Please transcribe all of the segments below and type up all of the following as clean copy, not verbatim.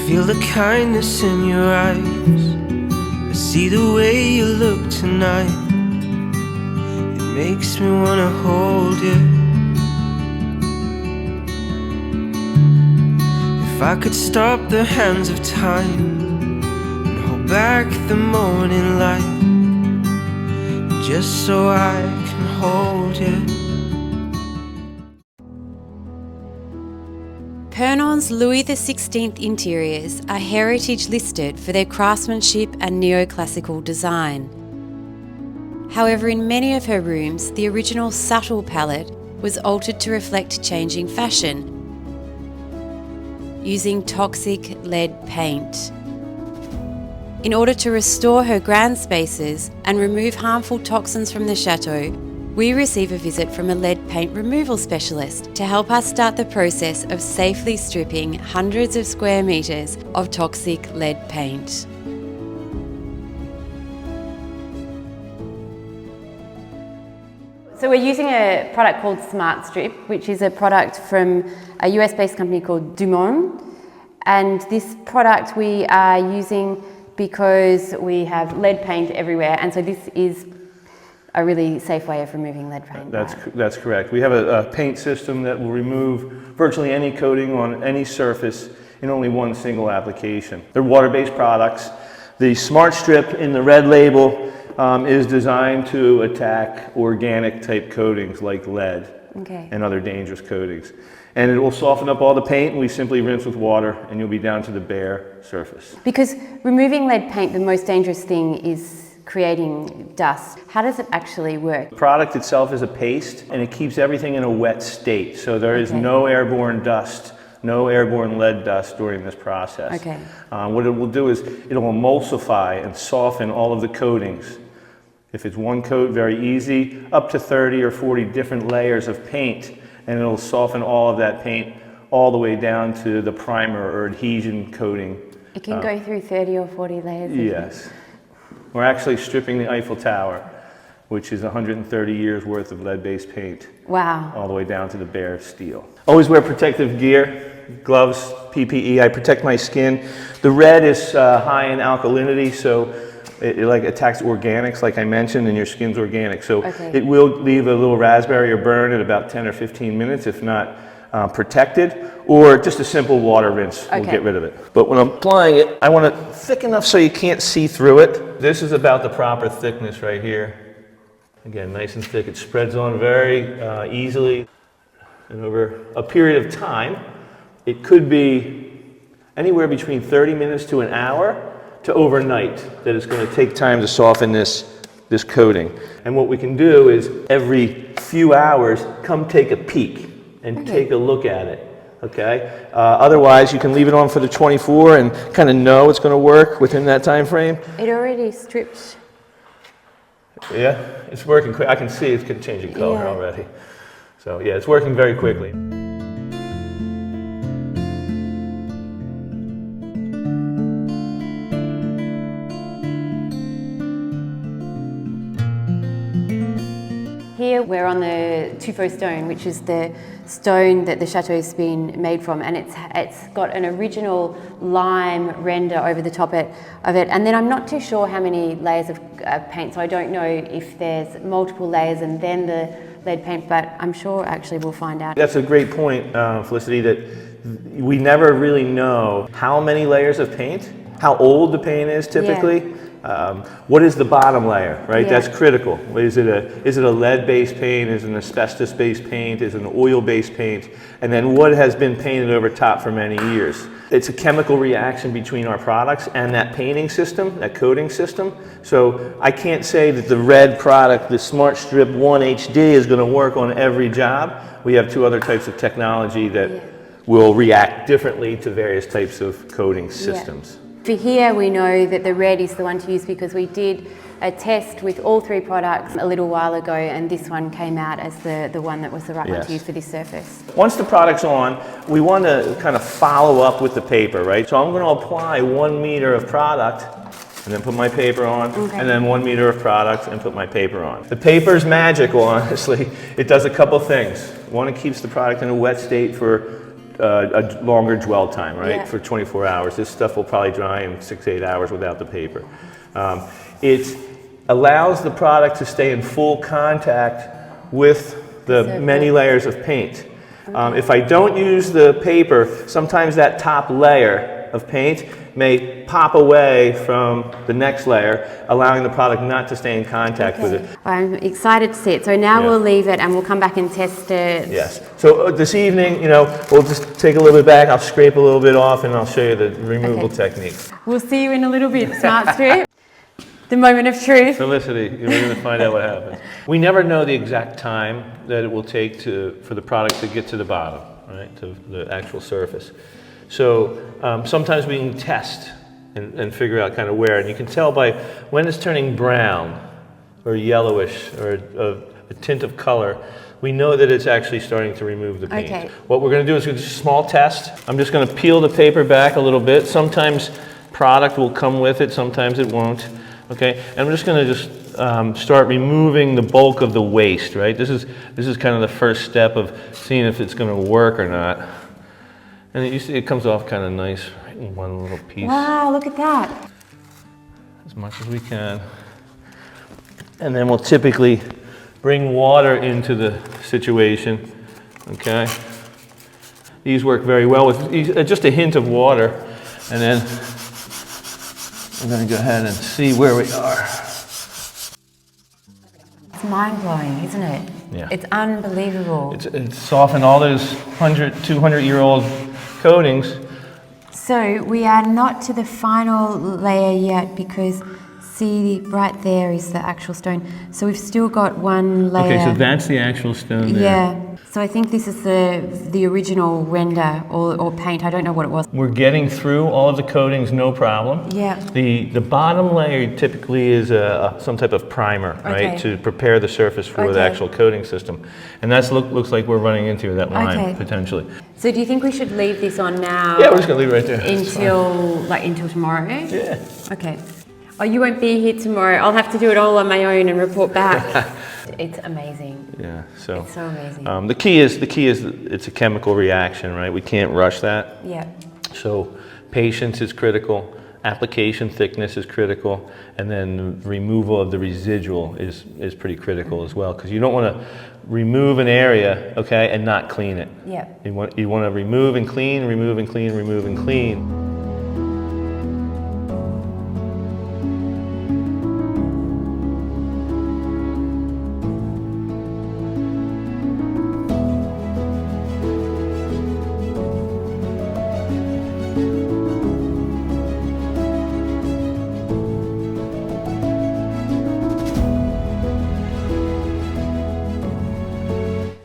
feel the kindness in your eyes. I see the way you look tonight. It makes me wanna hold you. If I could stop the hands of time and hold back the morning light, just so I can hold you. Purnon's Louis XVI interiors are heritage listed for their craftsmanship and neoclassical design. However, in many of her rooms, the original subtle palette was altered to reflect changing fashion, using toxic lead paint. In order to restore her grand spaces and remove harmful toxins from the chateau, we receive a visit from a lead paint removal specialist to help us start the process of safely stripping hundreds of square metres of toxic lead paint. So we're using a product called Smart Strip, which is a product from a US-based company called Doyen. And this product we are using because we have lead paint everywhere, and so this is a really safe way of removing lead paint. That's correct. We have a paint system that will remove virtually any coating on any surface in only one single application. They're water-based products. The Smart Strip in the red label is designed to attack organic type coatings like lead and other dangerous coatings. And it will soften up all the paint, and we simply rinse with water and you'll be down to the bare surface. Because removing lead paint, the most dangerous thing is creating dust. How does it actually work? The product itself is a paste, and it keeps everything in a wet state. So there is no airborne dust, no airborne lead dust during this process. What it will do is it'll emulsify and soften all of the coatings. If it's one coat, very easy, up to 30 or 40 different layers of paint, and it'll soften all of that paint all the way down to the primer or adhesion coating. It can go through 30 or 40 layers? Yes. We're actually stripping the Eiffel Tower, which is 130 years worth of lead-based paint. Wow. All the way down to the bare steel. Always wear protective gear, gloves, PPE. I protect my skin. The red is high in alkalinity, so it like attacks organics, like I mentioned, and your skin's organic. So it will leave a little raspberry or burn at about 10 or 15 minutes, if not protected, or just a simple water rinse will get rid of it. But when I'm applying it, I want it thick enough so you can't see through it. This is about the proper thickness right here. Again, nice and thick. It spreads on very easily. And over a period of time, it could be anywhere between 30 minutes to an hour to overnight that it's going to take time to soften this coating. And what we can do is every few hours, come take a peek and take a look at it. Otherwise, you can leave it on for the 24 and kind of know it's going to work within that time frame. It already strips. Yeah, it's working quick. I can see it's changing color already. So yeah, it's working very quickly. Here we're on the tuffeau stone, which is the stone that the chateau's been made from, and it's got an original lime render over the top of it. And then I'm not too sure how many layers of paint, so I don't know if there's multiple layers and then the lead paint, but I'm sure actually we'll find out. That's a great point, Felicity, that we never really know how many layers of paint, how old the paint is typically. What is the bottom layer, right? That's critical. Is it a lead-based paint? Is it an asbestos-based paint? Is it an oil-based paint? And then what has been painted over top for many years? It's a chemical reaction between our products and that painting system, that coating system. So I can't say that the red product, the Smart Strip 1 HD, is going to work on every job. We have two other types of technology that will react differently to various types of coating systems. For here, we know that the red is the one to use because we did a test with all three products a little while ago, and this one came out as the one that was the right one to use for this surface. Once the product's on, we want to kind of follow up with the paper, right? So I'm going to apply 1 meter of product and then put my paper on, and then 1 meter of product and put my paper on. The paper's magical, honestly. It does a couple things. One, it keeps the product in a wet state for a longer dwell time, right? Yeah. For 24 hours. This stuff will probably dry in 6 to 8 hours without the paper. It allows the product to stay in full contact with the many layers of paint. If I don't use the paper, sometimes that top layer of paint may pop away from the next layer, allowing the product not to stay in contact with it. I'm excited to see it. So now we'll leave it and we'll come back and test it. Yes. So this evening, we'll just take a little bit back, I'll scrape a little bit off, and I'll show you the removal technique. We'll see you in a little bit, Smart Strip. The moment of truth. Felicity, you're going to find out what happens. We never know the exact time that it will take for the product to get to the bottom, right, to the actual surface. So sometimes we can test and figure out kind of where, and you can tell by when it's turning brown or yellowish or a tint of color, we know that it's actually starting to remove the paint. Okay. What we're going to do is a small test. I'm just going to peel the paper back a little bit. Sometimes product will come with it, sometimes it won't. Okay, and I'm just going to start removing the bulk of the waste, right? This is kind of the first step of seeing if it's going to work or not. And you see it comes off kind of nice right in one little piece. Wow, look at that. As much as we can. And then we'll typically bring water into the situation, okay? These work very well with just a hint of water, and then I'm going to go ahead and see where we are. It's mind-blowing, isn't it? Yeah. It's unbelievable. It's softened all those 100, 200-year-old coatings. So we are not to the final layer yet because see right there is the actual stone. So we've still got one layer. Okay, so that's the actual stone there. Yeah. So I think this is the original render or paint. I don't know what it was. We're getting through all of the coatings, no problem. Yeah. The bottom layer typically is some type of primer, right, to prepare the surface for the actual coating system. And that looks like we're running into that line, potentially. So do you think we should leave this on now? Yeah, we're just going to leave it right there. Until tomorrow? Yeah. Okay. Oh, you won't be here tomorrow. I'll have to do it all on my own and report back. It's amazing. Yeah, so it's so amazing. The key is it's a chemical reaction, right? We can't rush that. Yeah. So patience is critical, application thickness is critical, and then removal of the residual is pretty critical as well, because you don't want to remove an area, okay, and not clean it. Yeah. You want to remove and clean, remove and clean, remove and clean.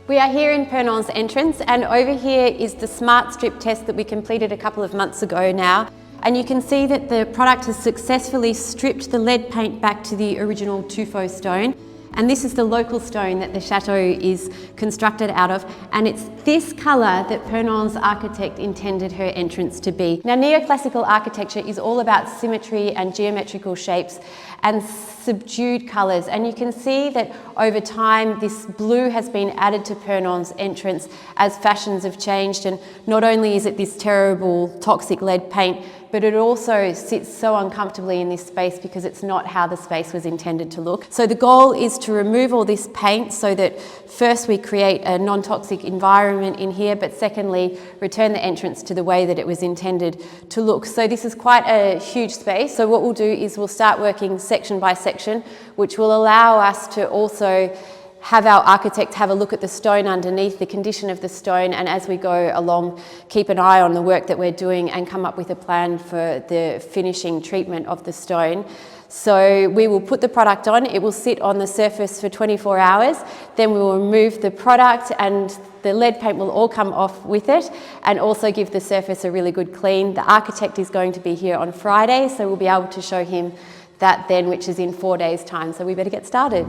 We are here in Purnon's entrance, and over here is the Smart Strip test that we completed a couple of months ago now. And you can see that the product has successfully stripped the lead paint back to the original tuffeau stone. And this is the local stone that the chateau is constructed out of. And it's this colour that Purnon's architect intended her entrance to be. Now, neoclassical architecture is all about symmetry and geometrical shapes and subdued colours. And you can see that over time, this blue has been added to Purnon's entrance as fashions have changed. And not only is it this terrible toxic lead paint, but it also sits so uncomfortably in this space because it's not how the space was intended to look. So the goal is to remove all this paint so that first we create a non-toxic environment in here, but secondly, return the entrance to the way that it was intended to look. So this is quite a huge space. So what we'll do is we'll start working section by section, which will allow us to also have our architect have a look at the stone underneath, the condition of the stone, and as we go along, keep an eye on the work that we're doing and come up with a plan for the finishing treatment of the stone. So we will put the product on, it will sit on the surface for 24 hours, then we will remove the product and the lead paint will all come off with it and also give the surface a really good clean. The architect is going to be here on Friday, so we'll be able to show him that then, which is in 4 days' time, so we better get started.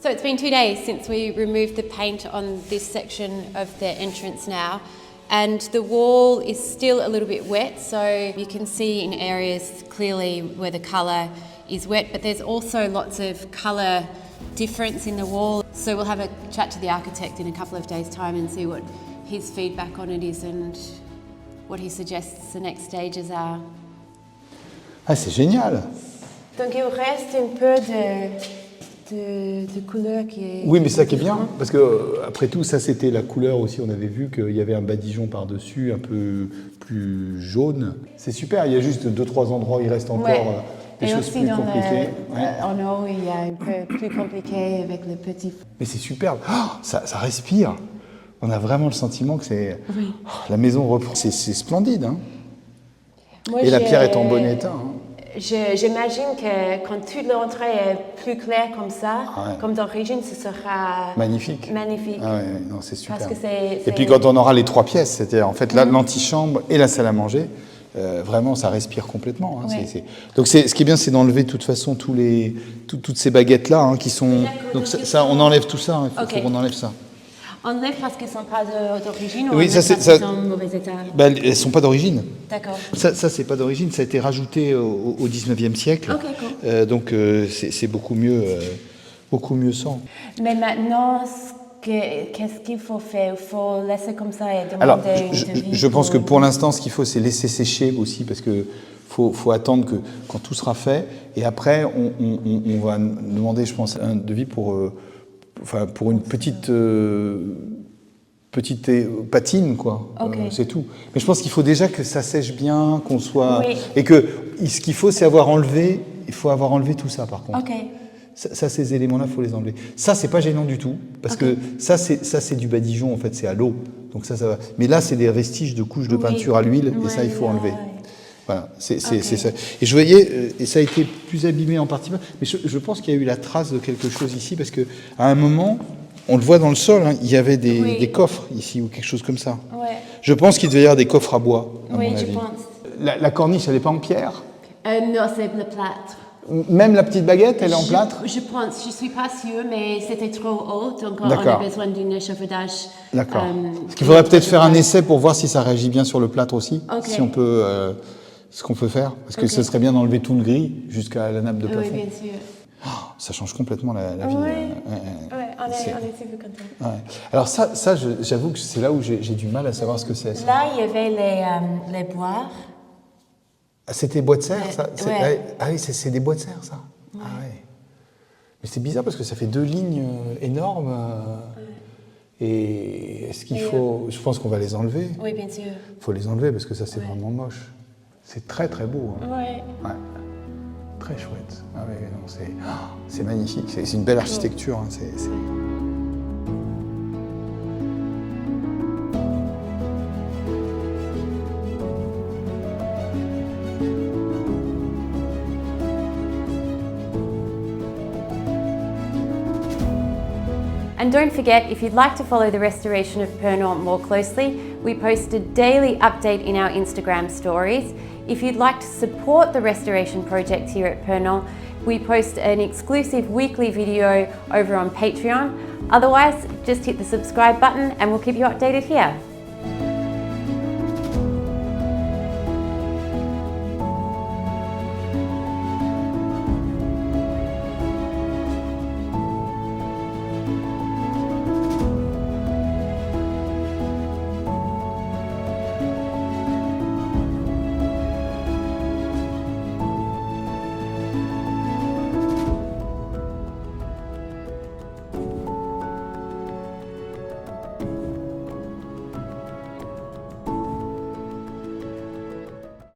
So it's been 2 days since we removed the paint on this section of the entrance now, and the wall is still a little bit wet, so you can see in areas clearly where the colour is wet, but there's also lots of colour difference in the wall. So we'll have a chat to the architect in a couple of days' time and see what his feedback on it is and what he suggests the next stages are. Ah, c'est génial! Donc il reste un peu de couleur qui est... Oui, mais ça qui est bien, parce que après tout, ça c'était la couleur aussi, on avait vu qu'il y avait un badigeon par-dessus, un peu plus jaune. C'est super, il y a juste 2-3 endroits où il reste encore des choses plus compliquées. En haut, il y a un peu plus compliqué avec le petit... Mais c'est superbe, ça respire. On a vraiment le sentiment que c'est... la maison reprend, c'est splendide. Hein. Moi, et la pierre est en bon état. Hein. J'imagine que quand toute l'entrée est plus claire comme ça, comme d'origine, ce sera magnifique. Ah ouais, non, c'est super. Parce que et puis quand on aura les 3 pièces, c'est-à-dire en fait l'antichambre et la salle à manger, vraiment ça respire complètement. Hein, Donc ce qui est bien, c'est d'enlever de toute façon toutes ces baguettes là qui sont. Donc ça, on enlève tout ça. Il faut qu'on enlève ça. Enlève parce qu'elles ne sont pas d'origine ou oui, parce qu'elles sont en mauvais état? Elles ne sont pas d'origine. D'accord. Ça c'est pas d'origine, ça a été rajouté au 19e siècle. Ok, cool. Donc c'est beaucoup mieux sans. Mais maintenant, qu'est-ce qu'il faut faire? Il faut laisser comme ça et demander Alors, une devis je pense que pour l'instant, ce qu'il faut, c'est laisser sécher aussi, parce que faut attendre que quand tout sera fait, et après, on va demander, je pense, un devis pour une petite patine, quoi. C'est tout. Mais je pense qu'il faut déjà que ça sèche bien, qu'on soit... Oui. Et que ce qu'il faut, c'est avoir enlevé tout ça, par contre. Ok. Ça, ces éléments-là, il faut les enlever. Ça, c'est pas gênant du tout, parce que ça, c'est du badigeon, en fait, c'est à l'eau. Donc ça va. Mais là, c'est des vestiges de couches de peinture à l'huile, et ça, il faut enlever. Voilà, c'est ça. Et je voyais, et ça a été plus abîmé en partie, mais je pense qu'il y a eu la trace de quelque chose ici, parce qu'à un moment, on le voit dans le sol, il y avait des coffres ici, ou quelque chose comme ça. Ouais. Je pense qu'il devait y avoir des coffres à bois, à mon avis. Je pense. La corniche, elle n'est pas en pierre? Non, c'est le plâtre. Même la petite baguette, elle est en plâtre? Je pense, je ne suis pas sûre, mais c'était trop haut, donc on a besoin d'un échafaudage. D'accord. Parce qu'il faudrait peut-être faire un essai pour voir si ça réagit bien sur le plâtre aussi, si on peut, ce qu'on peut faire, parce que ce serait bien d'enlever tout le gris jusqu'à la nappe de plafond. Oui, bien sûr. Ça change complètement la vie. Oui, on est super contents. Ouais. Alors ça j'avoue que c'est là où j'ai du mal à savoir ce que c'est. Là, il y avait les bois. C'était bois de serre, ça? Ouais. Ah oui, c'est des bois de serre, ça? Ouais. Ah ouais. Mais c'est bizarre parce que ça fait 2 lignes énormes. Et est-ce qu'il faut... Je pense qu'on va les enlever. Oui, bien sûr. Il faut les enlever parce que ça, c'est vraiment moche. C'est très, très beau. Hein. Ouais. Très chouette. Ah ouais, non, c'est magnifique. C'est une belle architecture. Hein. And don't forget, if you'd like to follow the restoration of Purnon more closely, we post a daily update in our Instagram stories. If you'd like to support the restoration project here at Purnon, we post an exclusive weekly video over on Patreon. Otherwise, just hit the subscribe button and we'll keep you updated here.